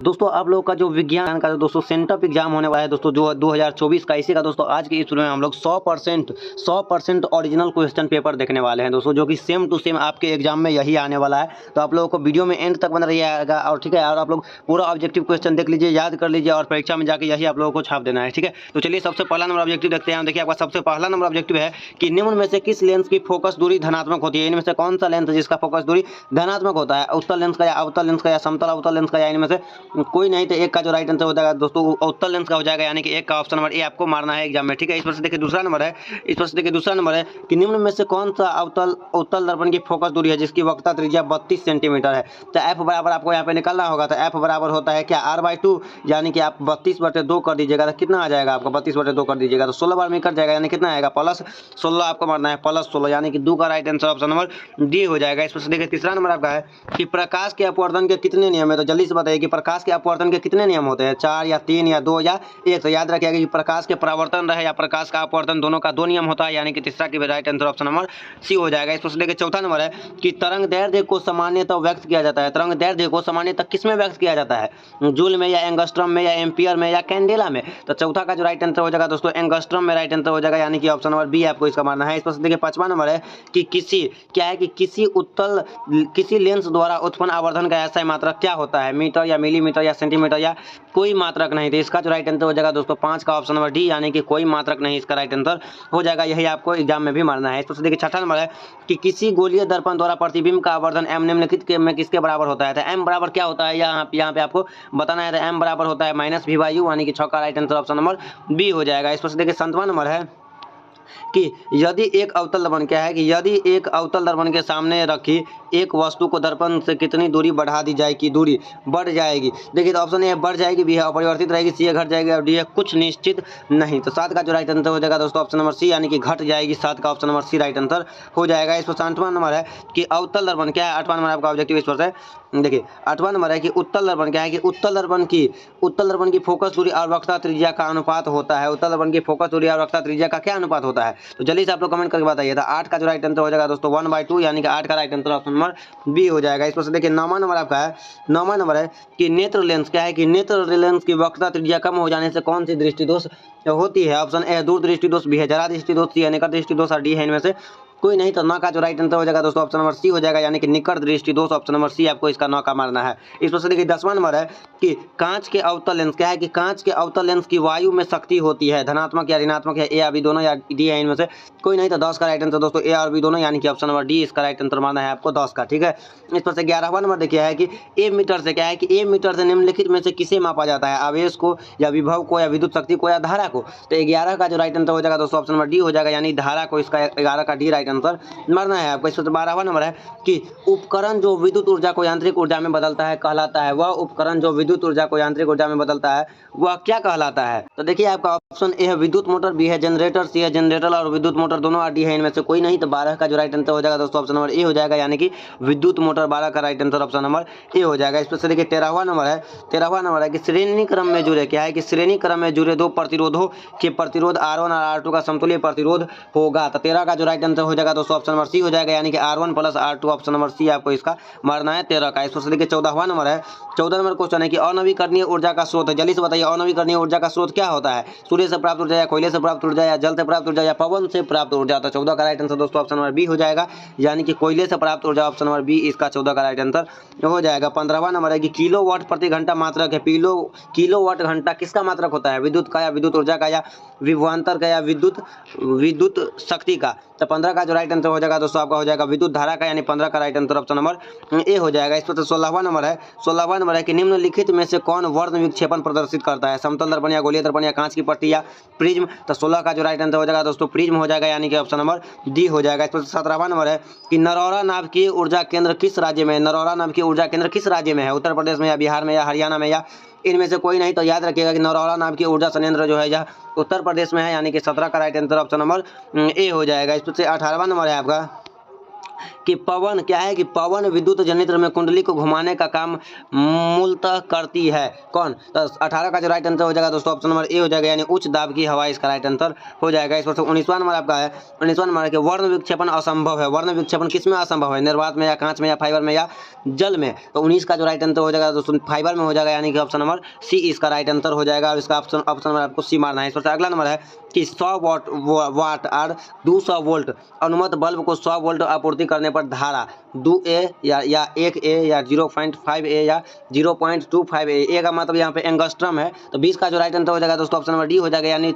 दोस्तों आप लोगों का जो विज्ञान का दोस्तों सेंटअप एग्जाम होने वाला है दोस्तों जो 2024 का, इसी का दोस्तों आज की इस वीडियो में हम लोग 100% ओरिजिनल क्वेश्चन पेपर देखने वाले हैं दोस्तों, जो कि सेम टू सेम आपके एग्जाम में यही आने वाला है। तो आप लोगों को वीडियो में एंड तक बना रहिएगा और ठीक है, और आप लोग पूरा ऑब्जेक्टिव क्वेश्चन देख लीजिए, याद कर लीजिए और परीक्षा में जाकर यही आप लोगों को छाप देना है। ठीक है, तो चलिए सबसे पहला नंबर ऑब्जेक्टिव देखते हैं। देखिए आपका सबसे पहला नंबर ऑब्जेक्टिव है कि निम्न में से किस लेंस की फोकस दूरी धनात्मक होती है। इनमें से कौन सा लेंस है जिसका फोकस दूरी धनात्मक होता है? उत्तल लेंस का, या अवतल लेंस का, या समतल अवतल लेंस का, या इनमें से कोई नहीं। तो एक का जो राइट आंसर हो जाएगा दोस्तों उत्तल लेंस का हो जाएगा, यानी कि एक का ऑप्शन नंबर ए आपको मारना है एग्जाम में। ठीक है, इस पर से देखिए दूसरा नंबर है, इस पर से देखिए दूसरा नंबर है कि निम्न में से कौन सा उत्तल दर्पण की फोकस दूरी है जिसकी वक्रता त्रिज्या 32 सेंटीमीटर है। तो एफ बराबर आपको यहाँ पे निकालना होगा। तो एफ बराबर होता है क्या, r/2, यानी कि आप 32/2 कर दीजिएगा तो कितना आ जाएगा आपका, 32/2 कर दीजिएगा तो 16 बार में कट जाएगा, यानी कितना आएगा +16 आपको मारना है, +16, यानी कि 2 का right answer option number D हो जाएगा। इस पर से देखिए तीसरा नंबर आपका है कि प्रकाश के अपवर्तन के कितने नियम है। तो जल्दी से बताइए कि प्रकाश के अपवर्तन के कितने नियम होते हैं, 4 या 3 या 2 या 1। तो याद रखिएगा कि प्रकाश के परावर्तन रहे या प्रकाश का अपवर्तन, दोनों का 2 नियम होता है, यानी कि तीसरा की right answer option number C हो जाएगा। इस पर देखिए चौथा नंबर है कि तरंग दैर्ध्य को सामान्यतः व्यक्त किया जाता है। तरंग दैर्ध्य को सामान्यतः किसमें व्यक्त किया जाता है? जूल में, या एंगस्ट्रम में, या एम्पियर में, या कैंडेला में। तो चौथा का जो राइट आंसर हो जाएगा दोस्तों एंगस्ट्रम में राइट आंसर हो जाएगा, यानी कि ऑप्शन नंबर बी आपको इसका मानना है। इस पर देखिए पांचवा नंबर है कि किसी लेंस द्वारा उत्पन्न आवर्धन का ऐसा मात्रक क्या होता है? मीटर, या मिलीमीटर, या सेंटीमीटर, या कोई मात्रक नहीं। तो इसका जो राइट आंसर हो जाएगा दोस्तों 5 का ऑप्शन नंबर डी, यानी कि कोई मात्रक नहीं, इसका राइट आंसर हो जाएगा। यही आपको एग्जाम में भी मारना है। इस पर देखिए छठा नंबर है कि किसी गोलीय दर्पण द्वारा प्रतिबिंब का आवर्धन m निम्नलिखित में किसके बराबर होता है? तो m बराबर क्या होता है यहाँ पे आपको बताना है। तो m बराबर होता है -v/u, यानी कि 6 का right answer option number B हो जाएगा। इस पर देखिए 7वां नंबर है कि यदि एक अवतल दर्पण क्या है कि यदि एक अवतल दर्पण के सामने रखी एक वस्तु को दर्पण से कितनी दूरी बढ़ा दी जाए कि दूरी बढ़ जाएगी। देखिए तो ऑप्शन ए बढ़ जाएगी, बी है अपरिवर्तित रहेगी, सी है घट जाएगी, और डी है कुछ निश्चित नहीं। तो 7 का जो राइट आंसर हो जाएगा दोस्तों ऑप्शन नंबर सी, यानी कि घट जाएगी। 7 का option number C right answer हो जाएगा। इस पर 8वां नंबर है कि अवतल दर्पण क्या है। 8वां नंबर आपका ऑब्जेक्टिव इस पर से देखिए 8वां नंबर है कि उत्तल दर्पण क्या है कि उत्तल दर्पण की फोकस दूरी और वक्रता त्रिज्या का अनुपात होता है। उत्तल दर्पण की फोकस दूरी और वक्रता त्रिज्या का क्या अनुपात होता है? तो जल्दी से आप लोग कमेंट करके बताइए। था 8 का जो राइट आंसर हो जाएगा दोस्तों 1/2, यानी कि 8 का right answer option number B हो जाएगा। इस पर से देखिए 9वां नंबर आपका है, 9वां नंबर है कि नेत्र लेंस क्या है कि नेत्र लेंस की वक्रता त्रिज्या कम हो जाने से कौन सी दृष्टि दोष होती है? ऑप्शन ए दूर दृष्टि दोष, बी है जरा दृष्टि दोष, सी है निकट दृष्टि दोष, और डी है इनमें से कोई नहीं। तो 9 का जो राइट आंसर हो जाएगा दोस्तों ऑप्शन नंबर सी हो जाएगा, यानी कि निकट दृष्टि दोष, ऑप्शन नंबर सी आपको इसका 9 का मारना है। इस पर से देखिए 10वां नंबर है कि कांच के अवतल लेंस क्या है कि कांच के अवतल लेंस की वायु में शक्ति होती है, धनात्मक या ऋणात्मक, या ए या बी दोनों, या डी है इनमें से कोई नहीं। तो 10 का राइट आंसर दोस्तों ए और बी दोनों, यानी कि ऑप्शन नंबर डी इसका राइट आंसर मारना है आपको 10 का। ठीक है, इस पर से 11वां नंबर देखिए है कि ए मीटर से क्या है कि ए मीटर से निम्नलिखित में से किसे मापा जाता है? आवेश को, या विभव को, या विद्युत शक्ति को, या धारा को। तो 11 का जो राइट आंसर हो जाएगा दोस्तों ऑप्शन नंबर डी हो जाएगा, यानी धारा को, इसका 11 का डी राइट आंसर मारना है आपको। इस पर 12वां नंबर है कि उपकरण जो विद्युत ऊर्जा को यांत्रिक ऊर्जा में बदलता है कहलाता है। वह उपकरण जो विद्युत ऊर्जा को यांत्रिक ऊर्जा में बदलता है वह क्या कहलाता है? तो देखिए आपका ऑप्शन ए है विद्युत मोटर, बी है जनरेटर, सी है जनरेटर और विद्युत मोटर दोनों, और डी है इनमें से कोई नहीं। तो 12 का जो राइट आंसर हो जाएगा दोस्तों ऑप्शन नंबर ए हो जाएगा, यानी कि विद्युत मोटर 12 का राइट आंसर ऑप्शन नंबर ए हो जाएगा। इस पर से देखिए 13वां नंबर है कि श्रेणी क्रम में जुड़े क्या है कि श्रेणी क्रम में जुड़े दो प्रतिरोधों के प्रतिरोध R1 और R2 का समतुल्य प्रतिरोध होगा। तो 13 का जो राइट आंसर हो जाएगा दोस्तों ऑप्शन नंबर सी हो जाएगा, यानी कि R1 + R2, ऑप्शन नंबर सी आपको इसका मारना है 13 का। इस पर से देखिए 14वां नंबर है, 14 नंबर क्वेश्चन है कि अनवीकरणीय ऊर्जा का स्रोत है। जल्दी से बताइए अनवीकरणीय ऊर्जा का स्रोत क्या होता है? सूर्य से प्राप्त ऊर्जा, या कोयले से प्राप्त ऊर्जा, या जल से प्राप्त ऊर्जा, या पवन से प्राप्त ऊर्जा। तो 14 का राइट आंसर दोस्तों ऑप्शन नंबर बी हो जाएगा, यानी कि कोयले से प्राप्त ऊर्जा, ऑप्शन नंबर बी इसका 14 का राइट आंसर हो जाएगा। 15वां नंबर है कि किलोवाट प्रति घंटा मात्रक है। किलोवाट घंटा किसका मात्रक होता है? विद्युत का, या विद्युत ऊर्जा का, या विभवांतर का, या विद्युत शक्ति का। तो 15 का जो राइट आंसर हो जाएगा दोस्तों आपका हो जाएगा विद्युत धारा का, यानी 15 का राइट आंसर ऑप्शन नंबर ए हो जाएगा। इस पर 16वां नंबर है कि निम्नलिखित में से कौन वर्ण विक्षेपण प्रदर्शित करता है? समतल दर्पण, या गोलीय दर्पण, या कांच की पट्टी, या प्रिज्म। तो 16 का जो राइट आंसर हो जाएगा दोस्तों प्रिज्म हो जाएगा, यानी कि ऑप्शन नंबर डी हो जाएगा। इस पर 17वां नंबर है कि नरौरा नाभिकीय ऊर्जा केंद्र किस राज्य में है? नरौरा नाभिकीय ऊर्जा केंद्र किस राज्य में है? उत्तर प्रदेश में, या बिहार में, या हरियाणा में, या इनमें से कोई नहीं। तो याद रखिएगा कि नरौरा नाभिकीय ऊर्जा संयंत्र जो है यह उत्तर प्रदेश में है, यानी कि 17 का राइट आंसर ऑप्शन नंबर ए हो जाएगा। इस पर से 18वां नंबर है आपका कि पवन क्या है कि पवन विद्युत जनरेटर में कुंडली को घुमाने का काम मूलतः करती है कौन? तो 18 का जो राइट आंसर हो जाएगा दोस्तों ऑप्शन नंबर ए हो जाएगा, यानी उच्च दाब की हवा इसका राइट आंसर हो जाएगा। इस पर 19वां नंबर आपका है, 19वां नंबर है कि वर्ण विक्षेपण असंभव है। वर्ण विक्षेपण किसमें असंभव है? निर्वात में या कांच में या फाइबर में या जल में? तो 19 का जो राइट आंसर हो जाएगा दोस्तों फाइबर में हो जाएगा, यानी कि ऑप्शन नंबर सी इसका राइट आंसर हो जाएगा। और इसका ऑप्शन नंबर आपको सी मारना है। इस पर अगला नंबर है कि 100 वाट और 200 वोल्ट अनुमत बल्ब को 100 वोल्ट आपूर्ति करने पर धारा 2A या 1A या 0.5A या 0.25A। ए का मतलब यहाँ पे एंगस्ट्रम है। तो 20 का जो राइट आंसर हो जाएगा दोस्तों ऑप्शन नंबर डी हो जाएगा, यानी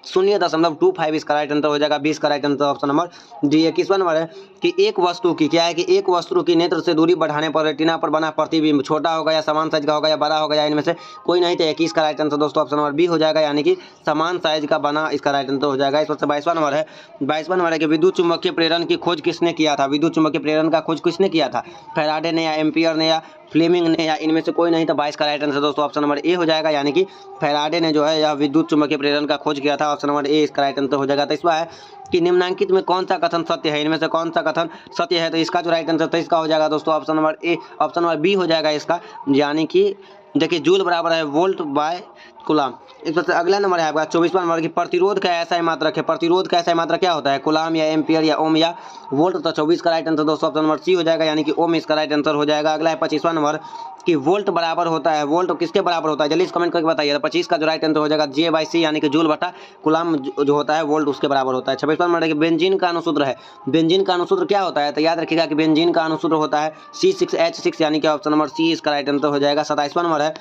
0.25 इसका राइट आंसर हो जाएगा। 20 का right answer option number D. 21वां नंबर है कि एक वस्तु की क्या है कि एक वस्तु की नेत्र से दूरी बढ़ाने पर रेटिना पर बना प्रतिबिंब छोटा होगा या समान साइज का होगा या बड़ा होगा या इनमें से कोई नहीं। तो 21 का राइट आंसर दोस्तों ऑप्शन नंबर बी हो जाएगा, यानी कि समान साइज का बना इसका राइट आंसर हो जाएगा। इस पर 22वां नंबर है, 22वां नंबर है कि विद्युत चुम्बकीय प्रेरण की खोज किसने किया था? विद्युत चुम्बकीय प्रेरण का खोज किसने किया था? फैराडे ने या एम्पियर ने या फ्लेमिंग ने या इनमें से कोई नहीं। तो 22 का राइट आंसर दोस्तों ऑप्शन नंबर ए हो जाएगा, यानी कि फैराडे ने जो है यह विद्युत चुम्बकीय प्रेरण का खोज किया था। ऑप्शन नंबर ए इसका राइट आंसर हो जाएगा। तो इसमें है कि निम्नलिखित में कौन सा कथन सत्य है? इनमें से कौन सा कथन सत्य है? तो इसका जो राइट आंसर था इसका हो जाएगा दोस्तों option number A, option number B हो जाएगा इसका, यानी कि देखिए जूल बराबर है वोल्ट बाय कूलाम। इस पर अगला नंबर है आपका 24वां नंबर की प्रतिरोध का ऐसा मात्रक है। प्रतिरोध का ऐसा मात्रक क्या होता है? कूलाम या एम्पियर या ओम या वोल्ट। तो 24 का राइट आंसर दोस्तों ऑप्शन नंबर सी हो जाएगा, यानी कि ओम इसका राइट आंसर हो जाएगा। अगला है 25वां नंबर कि वोल्ट बराबर होता है, वोल्ट किसके बराबर होता है? जल्दी कमेंट करके बताइए। तो 25 का जो राइट आंसर हो जाएगा J/C, यानी कि जूल बटा कूलाम जो होता है वोल्ट उसके बराबर होता है। 26वां नंबर है कि बेंजीन का अनुसूत्र है। बेंजीन का अनुसूत्र क्या होता है? तो याद रखिएगा कि बेंजीन का अनुसूत्र होता है C6H6, यानी कि ऑप्शन नंबर सी इसका राइट आंसर हो जाएगा। 27वां नंबर है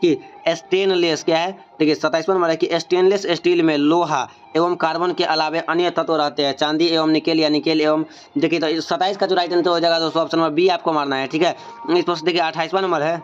कि स्टेनलेस क्या है? देखिए 27वां नंबर है कि स्टेनलेस स्टील में लोहा एवं कार्बन के अलावे अन्य तत्व रहते हैं, चांदी एवं निकेल या निकेल एवं। देखिए तो 27 का जो राइट आंसर हो जाएगा दोस्तों ऑप्शन नंबर बी आपको मारना है, ठीक है। इस पर देखिए 28वां नंबर है,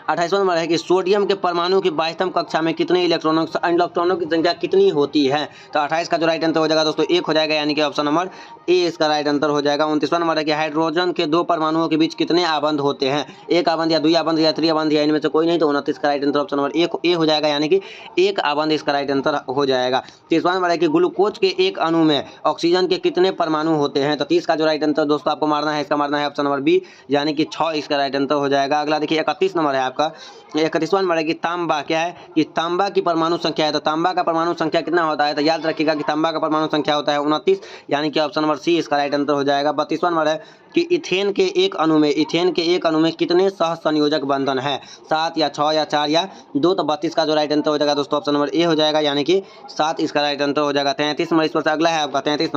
28वां नंबर है कि सोडियम के परमाणु की 22वीं कक्षा में कितने इलेक्ट्रॉनों की संख्या कितनी होती है? तो 28 का जो राइट आंसर हो जाएगा दोस्तों 1 हो जाएगा, यानी कि ऑप्शन नंबर ए इसका राइट आंसर हो जाएगा। 29वां नंबर है कि हाइड्रोजन के दो परमाणुओं के बीच कितने आबंध होते हैं? एक आबंध या द्वि आबंध या त्रिआबंध या इनमें से कोई नहीं। तो 29 का राइट आंसर ऑप्शन नंबर ए हो जाएगा, यानी कि एक आबंध इसका राइट आंसर हो जाएगा। 30वां नंबर है कि ग्लूकोज के एक अणु में ऑक्सीजन के कितने परमाणु होते हैं? तो 30 का जो राइट आंसर दोस्तों आपको मारना है, इसका मारना है ऑप्शन नंबर बी, यानी कि 6 इसका राइट आंसर हो जाएगा। अगला देखिए 31 नंबर है आपका, 31वां नंबर है कि तांबा क्या है कि तांबा की परमाणु संख्या है। तो तांबा का परमाणु संख्या कितना होता है? तो याद रखिएगा कि तांबा का परमाणु संख्या होता है 29, यानी कि ऑप्शन नंबर सी इसका राइट आंसर हो जाएगा। 32वां नंबर है कि इथेन के एक अणु में कितने सहसंयोजक बंधन है? 7 या 6 या 4 या 2। तो 32 का जो राइट आंसर हो जाएगा दोस्तों ऑप्शन नंबर ए हो जाएगा, यानी कि 7 इसका राइट आंसर हो जाएगा। 33 नंबर इस पर अगला है आपका 33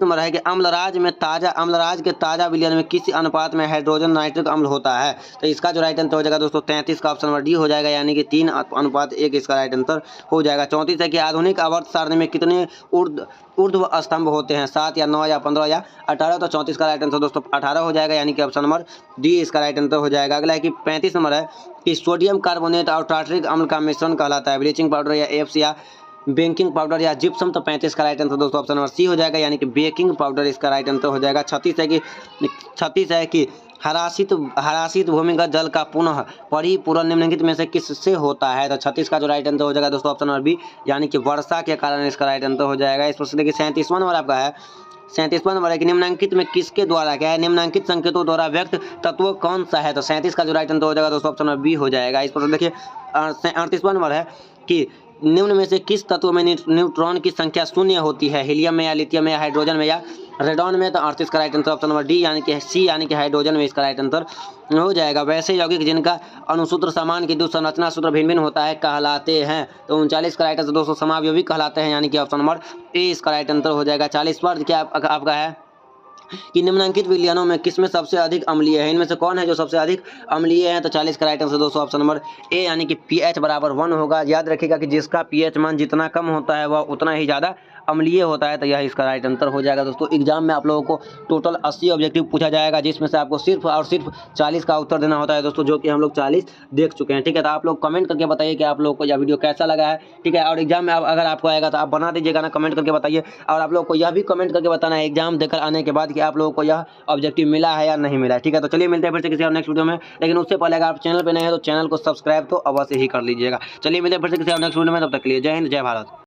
नंबर है कि अम्लराज के ताजा विलयन में किस अनुपात में हाइड्रोजन नाइट्रिक अम्ल होता है? तो इसका जो राइट आंसर हो जाएगा दोस्तों 33 का ऑप्शन नंबर डी हो जाएगा, यानी कि 3:1 इसका राइट आंसर हो जाएगा। 34 है कि आधुनिक आवर्त सारणी में कितने ऊर्ध्व स्तंभ होते हैं? 7 या 9 या 15 या 18। तो 34 का राइट आंसर दोस्तों 18 हो जाएगा, यानी कि ऑप्शन नंबर डी इसका राइट आंसर हो जाएगा। अगला है कि 35 नंबर है कि सोडियम कार्बोनेट और टार्टरिक अम्ल का मिश्रण कहलाता है ब्लीचिंग पाउडर या एप्स या बेकिंग पाउडर या जिप्सम। तो 35 का राइट आंसर दोस्तों ऑप्शन नंबर सी हो जाएगा, यानी कि बेकिंग पाउडर इसका राइट आंसर हो जाएगा। 36 है कि हरासित भूमिगत जल का पुनः परिपूरण निम्नलिखित में से किससे होता है? तो 36 का जो राइट आंसर हो जाएगा दोस्तों ऑप्शन नंबर बी, यानी कि वर्षा के कारण इसका राइट आंसर हो जाएगा। इस प्रश्न देखिए 37वां नंबर आपका है, 37वां नंबर है कि निम्नांकित में किसके द्वारा क्या है? निम्नांकित संकेतों द्वारा व्यक्त तत्व कौन सा है? तो 37 का जो राइट आंसर हो जाएगा दोस्तों ऑप्शन नंबर बी हो जाएगा। इस प्रश्न देखिए 38वां नंबर है कि निम्न में से किस तत्व में न्यूट्रॉन की संख्या शून्य होती है? हीलियम में या लिथियम में या हाइड्रोजन में या रेडॉन में? तो 38 का right answer option number D, यानी कि सी, यानी कि हाइड्रोजन में इसका राइट आंसर हो जाएगा। वैसे यौगिक जिनका अनुसूत्र समान किंतु संरचना सूत्र भिन्न भिन्न होता है कहलाते हैं। तो 39 का राइट आंसर दोस्तों समावयवी कहलाते हैं, यानी कि ऑप्शन नंबर ए इसका राइट आंसर हो जाएगा। 40 पर क्या आपका है कि निम्नलिखित विलयनों में किसमें सबसे अधिक अम्लीय है? इनमें से कौन है जो सबसे अधिक अम्लीय है? तो 40 का राइट आंसर दोस्तों ऑप्शन नंबर ए, यानी कि pH बराबर 1 होगा। याद रखिएगा कि जिसका pH मान जितना कम होता है वह उतना ही ज़्यादा अम्लीय होता है। तो यह इसका राइट आंसर हो जाएगा दोस्तों। एग्जाम में आप लोगों को टोटल 80 ऑब्जेक्टिव पूछा जाएगा, जिसमें से आपको सिर्फ और सिर्फ 40 का उत्तर देना होता है दोस्तों, जो कि हम लोग 40 देख चुके हैं, ठीक है। तो आप लोग कमेंट करके बताइए कि आप लोग को यह वीडियो कैसा लगा है, ठीक है। और एग्जाम में अगर आपको आएगा तो आप बना दीजिएगा ना, कमेंट करके बताइए। और आप लोग को यह भी कमेंट करके बताना है एग्जाम देकर आने के बाद कि आप लोगों को यह ऑब्जेक्टिव मिला है या नहीं मिला है, ठीक है। तो चलिए मिलते हैं फिर से किसी और नेक्स्ट वीडियो में, लेकिन उससे पहले अगर आप चैनल पे नए हैं तो चैनल को सब्सक्राइब तो अवश्य ही कर लीजिएगा। चलिए मिलते हैं फिर से किसी और नेक्स्ट वीडियो में, तब तक के लिए जय हिंद, जय भारत।